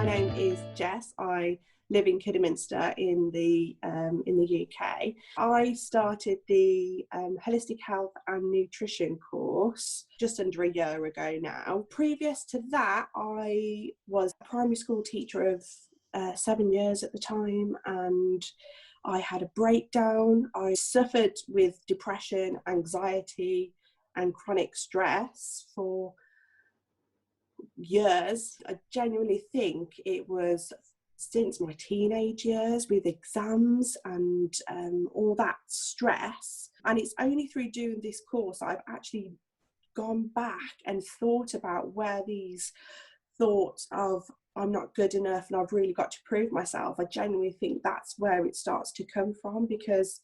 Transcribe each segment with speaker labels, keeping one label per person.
Speaker 1: name is Jess. I live in Kidderminster in the UK. I started the holistic health and nutrition course just under a year ago now. Previous to that, I was a primary school teacher of 7 years at the time, and I had a breakdown. I suffered with depression, anxiety, and chronic stress for years. I genuinely think it was since my teenage years, with exams and all that stress. And it's only through doing this course I've actually gone back and thought about where these thoughts of I'm not good enough and I've really got to prove myself, I genuinely think that's where it starts to come from, because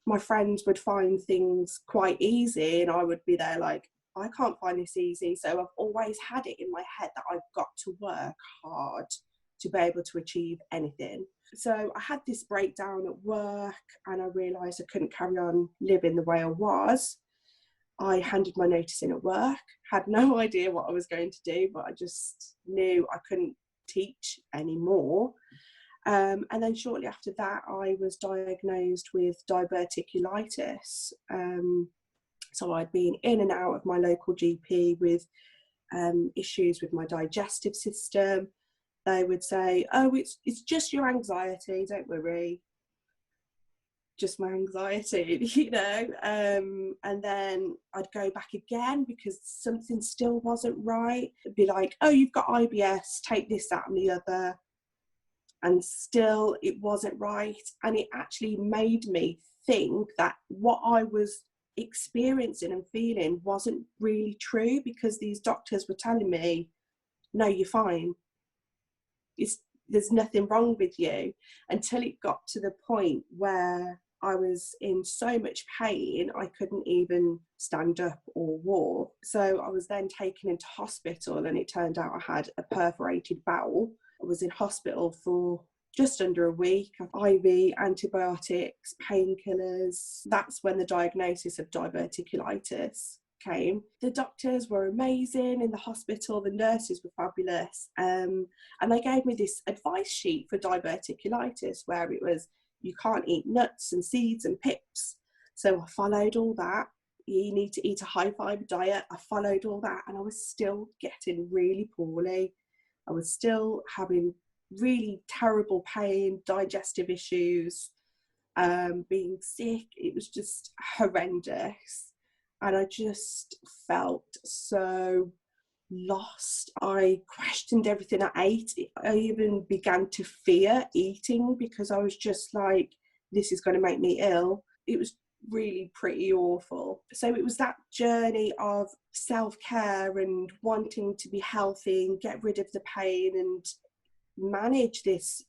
Speaker 1: my friends would find things quite easy and I would be there like, I can't find this easy. So I've always had it in my head that I've got to work hard to be able to achieve anything. So I had this breakdown at work and I realised I couldn't carry on living the way I was. I handed my notice in at work, had no idea what I was going to do, but I just knew I couldn't teach anymore. And then shortly after that, I was diagnosed with diverticulitis. So I'd been in and out of my local GP with issues with my digestive system. They would say, oh, it's just your anxiety, don't worry. Just my anxiety, you know. And then I'd go back again because something still wasn't right. It'd be like, oh, you've got IBS, take this, that and the other. And still it wasn't right. And it actually made me think that what I was experiencing and feeling wasn't really true, because these doctors were telling me, no, you're fine. There's nothing wrong with you, until it got to the point where I was in so much pain I couldn't even stand up or walk. So I was then taken into hospital and it turned out I had a perforated bowel. I was in hospital for just under a week, IV, antibiotics, painkillers. That's when the diagnosis of diverticulitis came. The doctors were amazing in the hospital, the nurses were fabulous, and they gave me this advice sheet for diverticulitis where it was, you can't eat nuts and seeds and pips. So I followed all that. You need to eat a high fibre diet. I followed all that, and I was still getting really poorly. I was still having really terrible pain, digestive issues, being sick. It was just horrendous. And I just felt so lost. I questioned everything I ate. I even began to fear eating because I was just like, this is going to make me ill. It was really pretty awful. So it was that journey of self-care and wanting to be healthy and get rid of the pain and manage this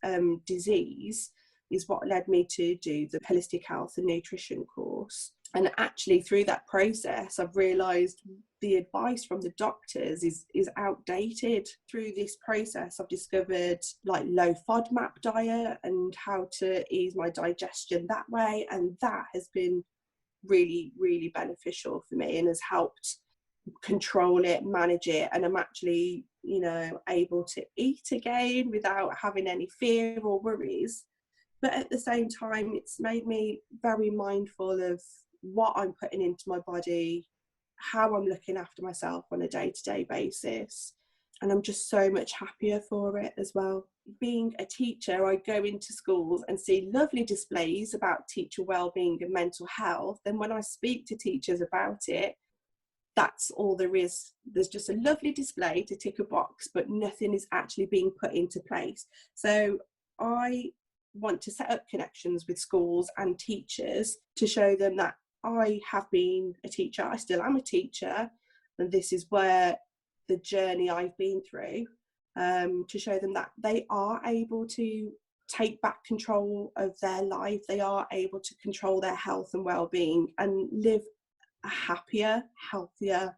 Speaker 1: disease is what led me to do the holistic health and nutrition course. And actually through that process, I've realised the advice from the doctors is outdated. Through this process, I've discovered like low FODMAP diet and how to ease my digestion that way. And that has been really, really beneficial for me and has helped control it, manage it. And I'm actually, you know, able to eat again without having any fear or worries. But at the same time, it's made me very mindful of what I'm putting into my body, how I'm looking after myself on a day-to-day basis. And I'm just so much happier for it as well. Being a teacher, I go into schools and see lovely displays about teacher wellbeing and mental health. And when I speak to teachers about it, that's all there is. There's just a lovely display to tick a box, but nothing is actually being put into place. So I want to set up connections with schools and teachers to show them that I have been a teacher, I still am a teacher, and this is where the journey I've been through, to show them that they are able to take back control of their life, they are able to control their health and well-being and live a happier, healthier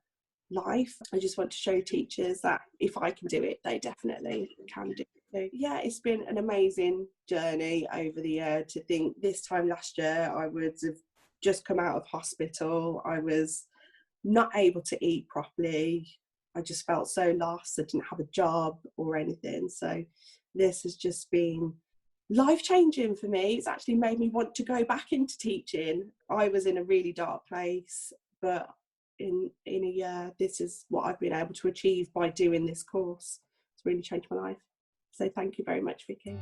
Speaker 1: life. I just want to show teachers that if I can do it, they definitely can do it too. Yeah, it's been an amazing journey over the year. To think this time last year I would have just come out of hospital, I was not able to eat properly, I just felt so lost. I didn't have a job or anything. So this has just been life-changing for me. It's actually made me want to go back into teaching. I was in a really dark place, but in a year, this is what I've been able to achieve by doing this course. It's really changed my life. So thank you very much, Vicky.